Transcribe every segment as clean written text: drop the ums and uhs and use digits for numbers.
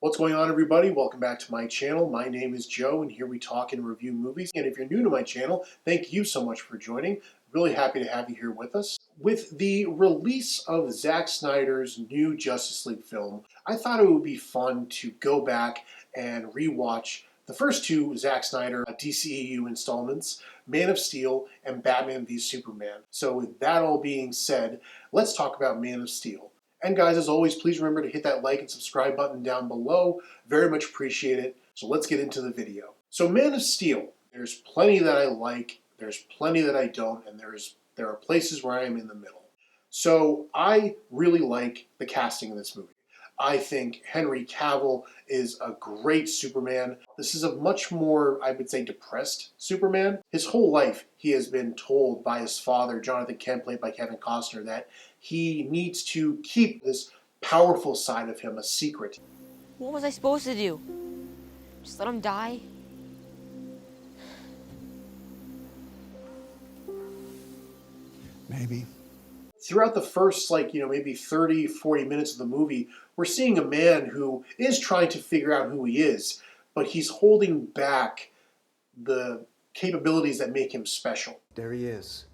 What's going on, everybody? Welcome back to my channel. My name is Joe, and here we talk and review movies. And if you're new to my channel, thank you so much for joining. Really happy to have you here with us. With the release of Zack Snyder's new Justice League film, I thought it would be fun to go back and rewatch the first two Zack Snyder DCEU installments, Man of Steel and Batman v Superman. So with that all being said, let's talk about Man of Steel. And guys, as always, please remember to hit that like and subscribe button down below. Very much appreciate it. So let's get into the video. So Man of Steel, there's plenty that I like, there's plenty that I don't, and there are places where I am in the middle. So I really like the casting in this movie. I think Henry Cavill is a great Superman. This is a much more, I would say, depressed Superman. His whole life, he has been told by his father, Jonathan Kent, played by Kevin Costner, that he needs to keep this powerful side of him a secret. What was I supposed to do? Just let him die? Maybe. Throughout the first, maybe 30, 40 minutes of the movie, we're seeing a man who is trying to figure out who he is, but he's holding back the capabilities that make him special. There he is.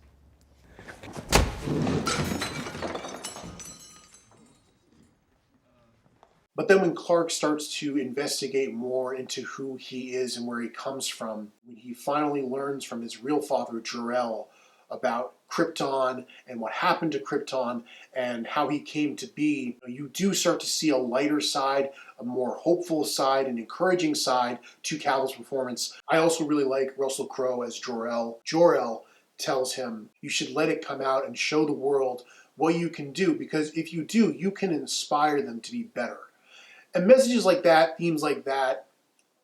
But then when Clark starts to investigate more into who he is and where he comes from, when he finally learns from his real father, Jor-El, about Krypton and what happened to Krypton and how he came to be, you do start to see a lighter side, a more hopeful side, an encouraging side to Cavill's performance. I also really like Russell Crowe as Jor-El. Jor-El tells him, you should let it come out and show the world what you can do, because if you do, you can inspire them to be better. And messages like that, themes like that,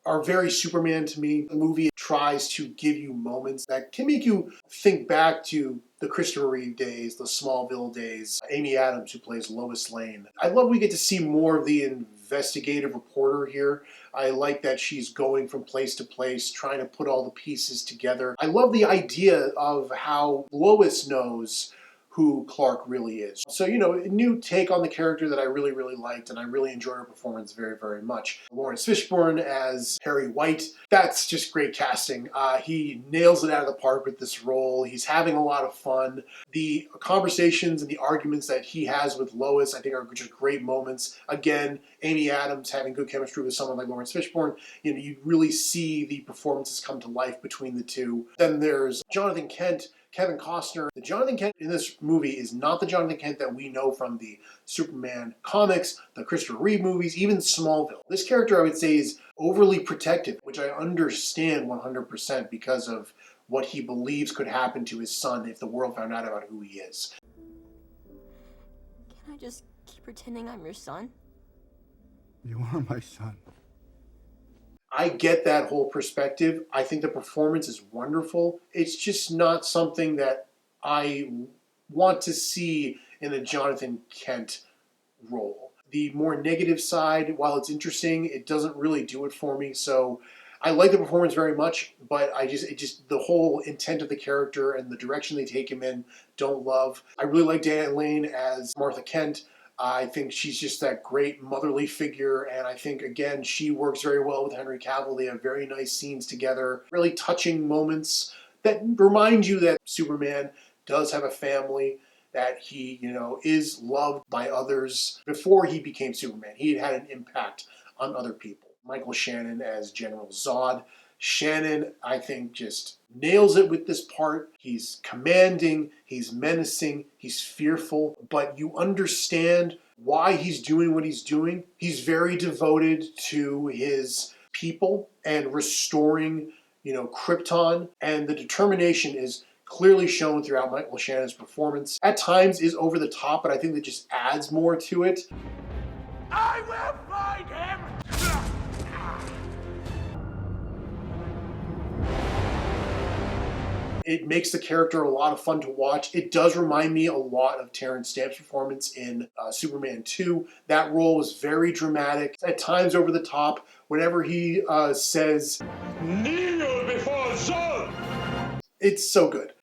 are very Superman to me. The movie tries to give you moments that can make you think back to the Christopher Reeve days, the Smallville days, Amy Adams, who plays Lois Lane. I love we get to see more of the investigative reporter here. I like that she's going from place to place, trying to put all the pieces together. I love the idea of how Lois knows who Clark really is. So, a new take on the character that I really, really liked, and I really enjoyed her performance very, very much. Lawrence Fishburne as Harry White, that's just great casting. He nails it out of the park with this role. He's having a lot of fun. The conversations and the arguments that he has with Lois, I think, are just great moments. Again, Amy Adams having good chemistry with someone like Lawrence Fishburne, you really see the performances come to life between the two. Then there's Jonathan Kent, Kevin Costner. The Jonathan Kent in this movie is not the Jonathan Kent that we know from the Superman comics, the Christopher Reeve movies, even Smallville. This character, I would say, is overly protective, which I understand 100% because of what he believes could happen to his son if the world found out about who he is. Can I just keep pretending I'm your son? You are my son. I get that whole perspective. I think the performance is wonderful. It's just not something that I want to see in a Jonathan Kent role. The more negative side, while it's interesting, it doesn't really do it for me. So I like the performance very much, but the whole intent of the character and the direction they take him in, don't love. I really like Diane Lane as Martha Kent. I think she's just that great motherly figure, and I think, again, she works very well with Henry Cavill. They have very nice scenes together, really touching moments that remind you that Superman does have a family, that he, is loved by others. Before he became Superman, he had an impact on other people. Michael Shannon as General Zod. Shannon, I think, just nails it with this part. He's commanding, he's menacing, he's fearful, but you understand why he's doing what he's doing. He's very devoted to his people and restoring, Krypton, and the determination is clearly shown throughout Michael Shannon's performance. At times is over the top, but I think that just adds more to it. I will find him! It makes the character a lot of fun to watch. It does remind me a lot of Terrence Stamp's performance in Superman 2. That role was very dramatic, at times over the top. Whenever he says, "Kneel before Zod!" It's so good.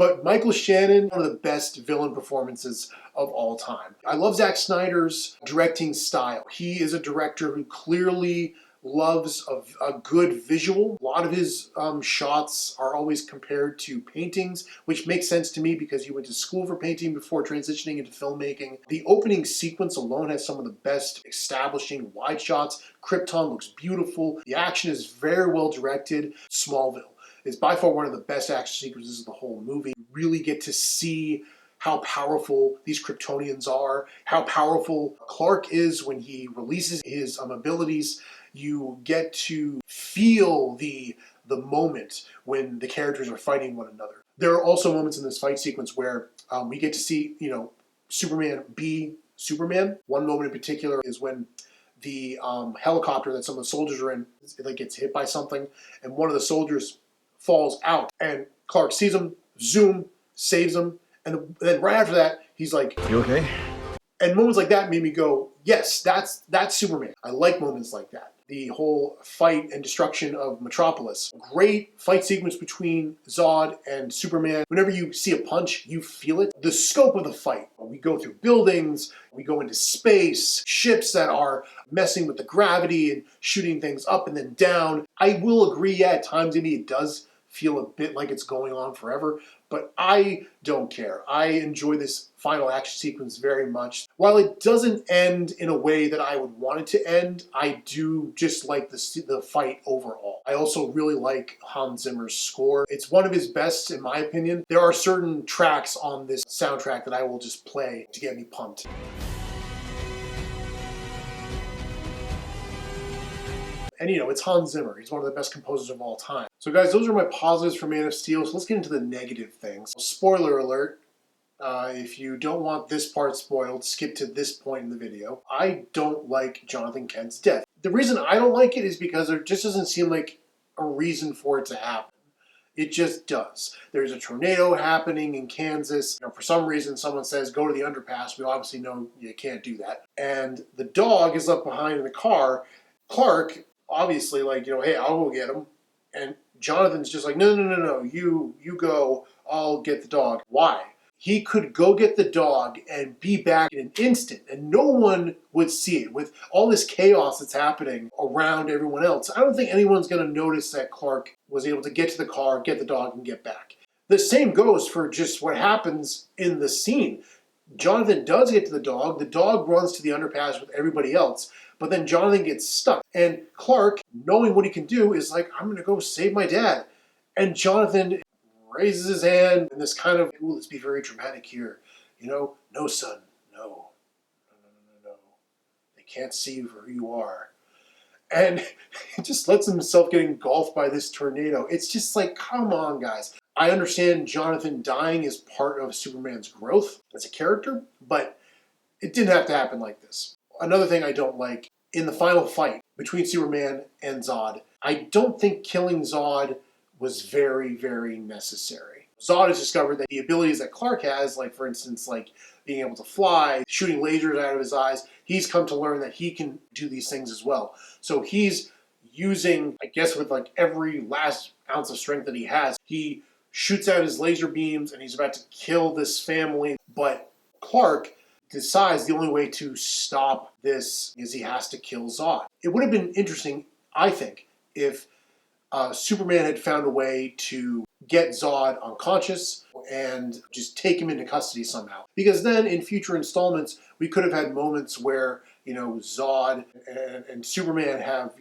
But Michael Shannon, one of the best villain performances of all time. I love Zack Snyder's directing style. He is a director who clearly loves a good visual. A lot of his shots are always compared to paintings, which makes sense to me because he went to school for painting before transitioning into filmmaking. The opening sequence alone has some of the best establishing wide shots. Krypton looks beautiful. The action is very well directed. Smallville is by far one of the best action sequences of the whole movie. You really get to see how powerful these Kryptonians are, how powerful Clark is when he releases his abilities. You get to feel the moment when the characters are fighting one another. There are also moments in this fight sequence where we get to see, Superman be Superman. One moment in particular is when the helicopter that some of the soldiers are in, gets hit by something, and one of the soldiers falls out, and Clark sees him, zoom, saves him, and then right after that, he's like, You okay? And moments like that made me go, yes, that's Superman. I like moments like that. The whole fight and destruction of Metropolis. Great fight sequence between Zod and Superman. Whenever you see a punch, you feel it. The scope of the fight. We go through buildings, we go into space, ships that are messing with the gravity and shooting things up and then down. I will agree, yeah, at times maybe it does feel a bit like it's going on forever, but I don't care. I enjoy this final action sequence very much. While it doesn't end in a way that I would want it to end, I do just like the fight overall. I also really like Hans Zimmer's score. It's one of his best, in my opinion. There are certain tracks on this soundtrack that I will just play to get me pumped. And it's Hans Zimmer. He's one of the best composers of all time. So guys, those are my positives for Man of Steel. So let's get into the negative things. Spoiler alert. If you don't want this part spoiled, skip to this point in the video. I don't like Jonathan Kent's death. The reason I don't like it is because there just doesn't seem like a reason for it to happen. It just does. There's a tornado happening in Kansas. For some reason, someone says, go to the underpass. We obviously know you can't do that. And the dog is left behind in the car. Clark, obviously, hey, I'll go get him. And Jonathan's just like, no, you go, I'll get the dog. Why? He could go get the dog and be back in an instant, and no one would see it. With all this chaos that's happening around everyone else, I don't think anyone's going to notice that Clark was able to get to the car, get the dog, and get back. The same goes for just what happens in the scene. Jonathan does get to the dog runs to the underpass with everybody else, but then Jonathan gets stuck. And Clark, knowing what he can do, is like, I'm going to go save my dad. And Jonathan raises his hand in this kind of, let's be very dramatic here. No, son, no. They can't see you for who you are. And he just lets himself get engulfed by this tornado. It's just like, come on, guys. I understand Jonathan dying is part of Superman's growth as a character, but it didn't have to happen like this. Another thing I don't like, in the final fight between Superman and Zod, I don't think killing Zod was very, very necessary. Zod has discovered that the abilities that Clark has, like for instance, being able to fly, shooting lasers out of his eyes, he's come to learn that he can do these things as well. So he's using, I guess with every last ounce of strength that he has, he shoots out his laser beams and he's about to kill this family. But Clark decides the only way to stop this is he has to kill Zod. It would have been interesting, I think, if Superman had found a way to get Zod unconscious and just take him into custody somehow. Because then in future installments, we could have had moments where, Zod and Superman have,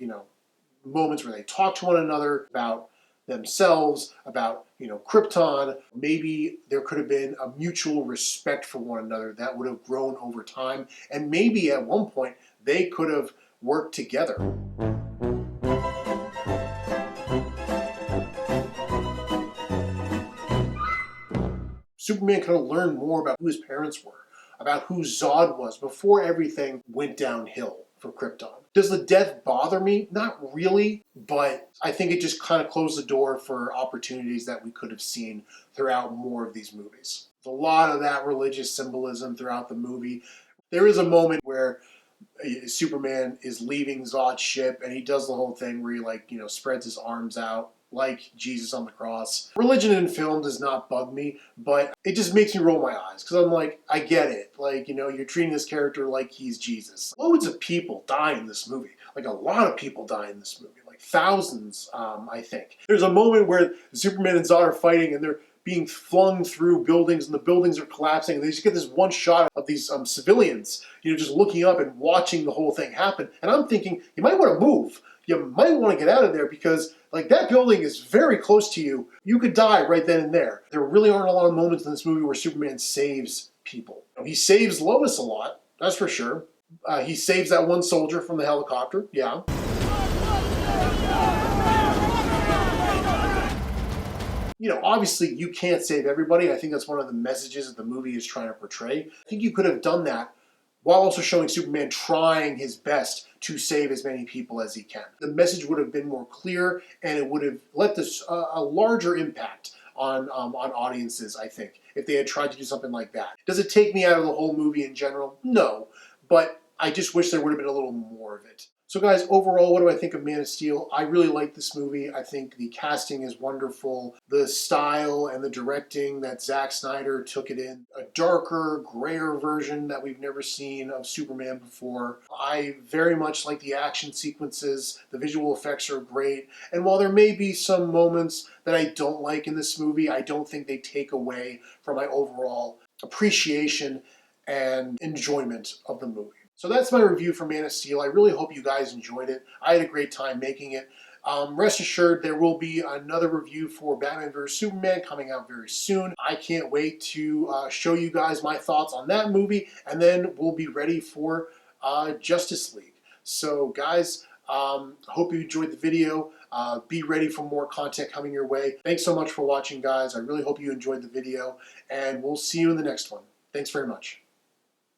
moments where they talk to one another about themselves, about, Krypton. Maybe there could have been a mutual respect for one another that would have grown over time. And maybe at one point, they could have worked together. Superman could have learned more about who his parents were, about who Zod was before everything went downhill for Krypton. Does the death bother me? Not really, but I think it just kind of closed the door for opportunities that we could have seen throughout more of these movies. There's a lot of that religious symbolism throughout the movie. There is a moment where Superman is leaving Zod's ship and he does the whole thing where he spreads his arms out like Jesus on the cross. Religion in film does not bug me, but it just makes me roll my eyes because I'm like, I get it. Like, you know, you're treating this character like he's Jesus. Loads of people die in this movie. Like, a lot of people die in this movie. Like, thousands, I think. There's a moment where Superman and Zod are fighting and they're being flung through buildings and the buildings are collapsing, and they just get this one shot of these civilians, you know, just looking up and watching the whole thing happen. And I'm thinking, you might want to move. You might want to get out of there because, like, that building is very close to you. You could die right then and there. There really aren't a lot of moments in this movie where Superman saves people. He saves Lois a lot, that's for sure. He saves that one soldier from the helicopter, yeah. You know, obviously you can't save everybody. I think that's one of the messages that the movie is trying to portray. I think you could have done that while also showing Superman trying his best to save as many people as he can. The message would have been more clear, and it would have let this a larger impact on audiences, I think, if they had tried to do something like that. Does it take me out of the whole movie in general? No, but I just wish there would have been a little more of it. So guys, overall, what do I think of Man of Steel? I really like this movie. I think the casting is wonderful. The style and the directing that Zack Snyder took it in. A darker, grayer version that we've never seen of Superman before. I very much like the action sequences. The visual effects are great. And while there may be some moments that I don't like in this movie, I don't think they take away from my overall appreciation and enjoyment of the movie. So that's my review for Man of Steel. I really hope you guys enjoyed it. I had a great time making it. Rest assured, there will be another review for Batman vs. Superman coming out very soon. I can't wait to show you guys my thoughts on that movie, and then we'll be ready for Justice League. So guys, hope you enjoyed the video. Be ready for more content coming your way. Thanks so much for watching, guys. I really hope you enjoyed the video, and we'll see you in the next one. Thanks very much.